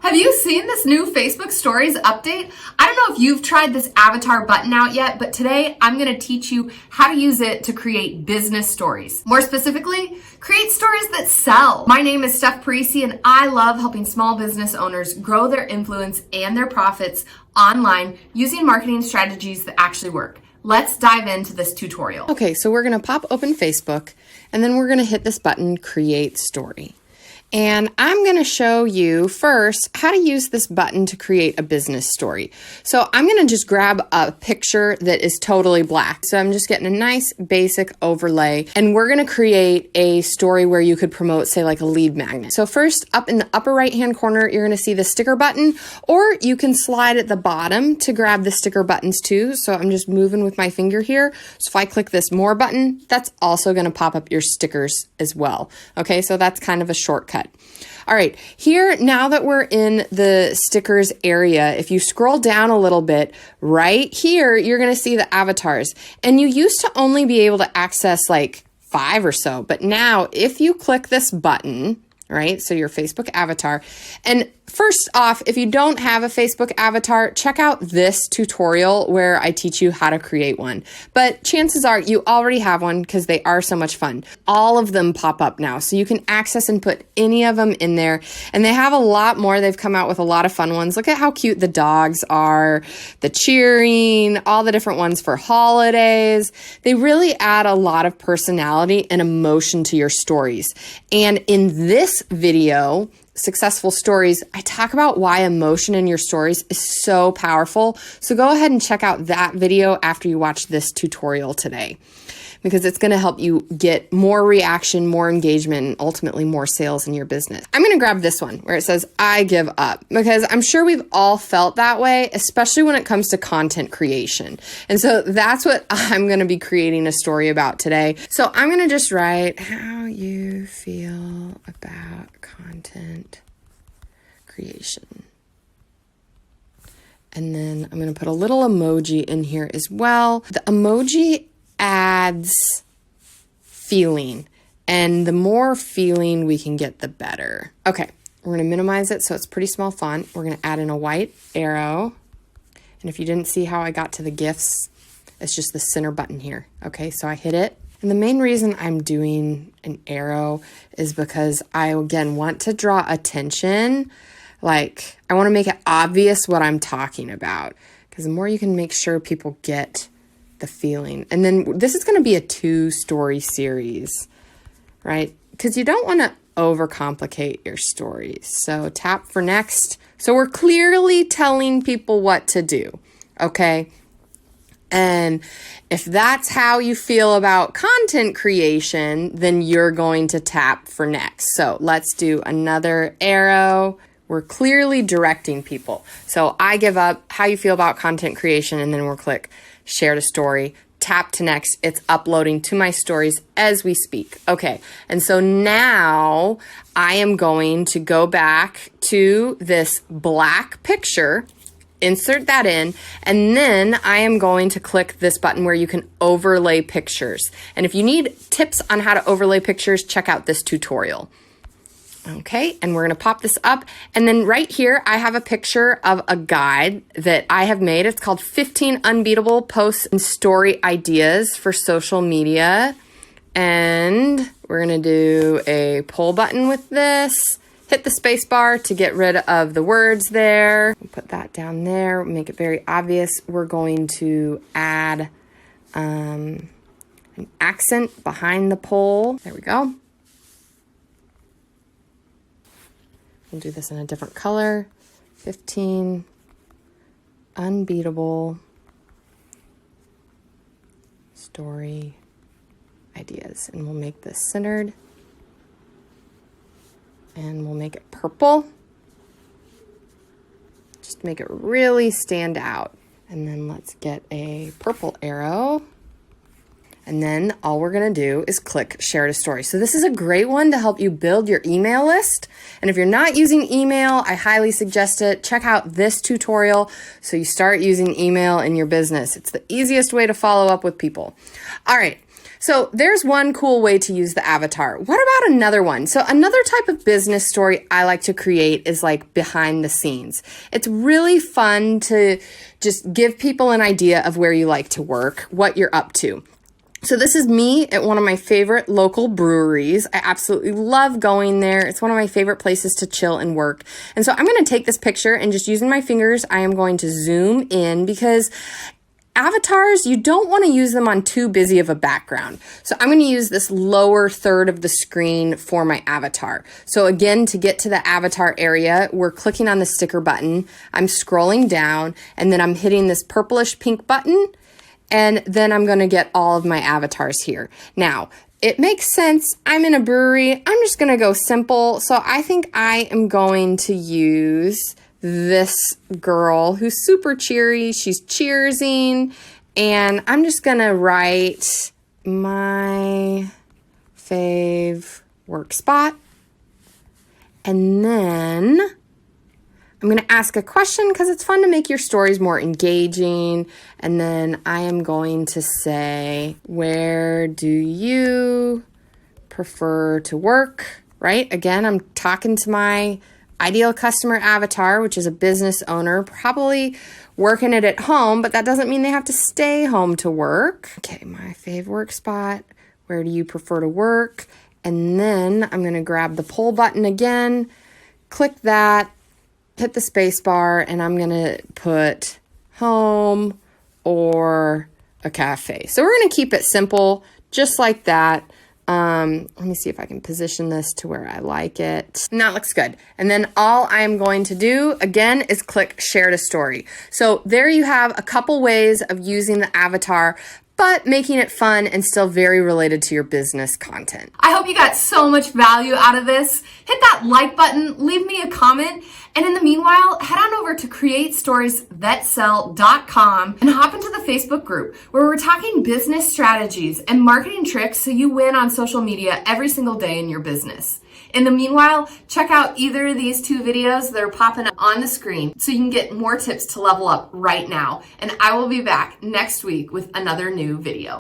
Have you seen this new Facebook Stories update? I don't know if you've tried this avatar button out yet, but today I'm going to teach you how to use it to create business stories. More specifically, create stories that sell. My name is Steph and I love helping small business owners grow their influence and their profits online using marketing strategies that actually work. Let's dive into this tutorial. Okay, so we're going to pop open Facebook and then we're going to hit this button, Create Story. And I'm going to show you first how to use this button to create a business story. So I'm going to just grab a picture that is totally black. So I'm just getting a nice basic overlay and we're going to create a story where you could promote, say, like a lead magnet. So first, up in the upper right hand corner, you're going to see the sticker button, or you can slide at the bottom to grab the sticker buttons too. So I'm just moving with my finger here. So if I click this more button, that's also going to pop up your stickers as well. Okay, so that's kind of a shortcut. All right, here, now that we're in the stickers area, if you scroll down a little bit, right here, you're going to see the avatars. And you used to only be able to access like 5 or so, but now if you click this button, right, so your Facebook avatar, and first off, if you don't have a Facebook avatar, check out this tutorial where I teach you how to create one. But chances are you already have one because they are so much fun. All of them pop up now, so you can access and put any of them in there. And they have a lot more. They've come out with a lot of fun ones. Look at how cute the dogs are, the cheering, all the different ones for holidays. They really add a lot of personality and emotion to your stories. And in this video, Successful Stories, I talk about why emotion in your stories is so powerful. So go ahead and check out that video after you watch this tutorial today, because it's going to help you get more reaction, more engagement, and ultimately more sales in your business. I'm going to grab this one where it says, I give up, because I'm sure we've all felt that way, especially when it comes to content creation. And so that's what I'm going to be creating a story about today. So I'm going to just write how you feel about content creation. And then I'm going to put a little emoji in here as well. The emoji adds feeling, and the more feeling we can get, the better. Okay, we're going to minimize it so it's pretty small font. We're going to add in a white arrow. And if you didn't see how I got to the GIFs, it's just the center button here. Okay, so I hit it. And the main reason I'm doing an arrow is because I, again, want to draw attention. Like, I want to make it obvious what I'm talking about, because the more you can make sure people get the feeling. And then this is going to be a 2-story series, right? Because you don't want to overcomplicate your stories. So tap for next. So we're clearly telling people what to do, okay? And if that's how you feel about content creation, then you're going to tap for next. So let's do another arrow. We're clearly directing people. So I give up, how you feel about content creation, and then we'll click share to story, tap to next. It's uploading to my stories as we speak. Okay, and so now I am going to go back to this black picture, insert that in, and then I am going to click this button where you can overlay pictures. And if you need tips on how to overlay pictures, check out this tutorial. Okay, and we're going to pop this up. And then right here, I have a picture of a guide that I have made. It's called 15 Unbeatable Posts and Story Ideas for Social Media. And we're going to do a poll button with this. Hit the space bar to get rid of the words there. We'll put that down there, make it very obvious. We're going to add an accent behind the poll. There we go. We'll do this in a different color. 15 unbeatable story ideas. And we'll make this centered. And we'll make it purple. Just to make it really stand out. And then let's get a purple arrow. And then all we're going to do is click share to story. So this is a great one to help you build your email list. And if you're not using email, I highly suggest it. Check out this tutorial so you start using email in your business. It's the easiest way to follow up with people. All right. So there's one cool way to use the avatar. What about another one? So another type of business story I like to create is like behind the scenes. It's really fun to just give people an idea of where you like to work, what you're up to. So this is me at one of my favorite local breweries. I absolutely love going there. It's one of my favorite places to chill and work. And so I'm going to take this picture and just using my fingers, I am going to zoom in because avatars, you don't want to use them on too busy of a background. So I'm going to use this lower third of the screen for my avatar. So again, to get to the avatar area, we're clicking on the sticker button. I'm scrolling down and then I'm hitting this purplish pink button. And then I'm going to get all of my avatars here. Now, it makes sense. I'm in a brewery. I'm just going to go simple. So I think I am going to use this girl who's super cheery. She's cheersing. And I'm just going to write my fave work spot. And then I'm going to ask a question because it's fun to make your stories more engaging. And then I am going to say, where do you prefer to work? Right? Again, I'm talking to my ideal customer avatar, which is a business owner, probably working it at home, but that doesn't mean they have to stay home to work. Okay, my fave work spot. Where do you prefer to work? And then I'm going to grab the poll button again, click that, hit the space bar, and I'm going to put home or a cafe. So we're going to keep it simple, just like that. Let me see if I can position this to where I like it. And that looks good. And then all I'm going to do, again, is click share to story. So there you have a couple ways of using the avatar, but making it fun and still very related to your business content. I hope you got so much value out of this. Hit that like button, leave me a comment, and in the meanwhile, head on over to createstoriesthatsell.com and hop into the Facebook group where we're talking business strategies and marketing tricks so you win on social media every single day in your business. In the meanwhile, check out either of these two videos that are popping up on the screen so you can get more tips to level up right now. And I will be back next week with another new video.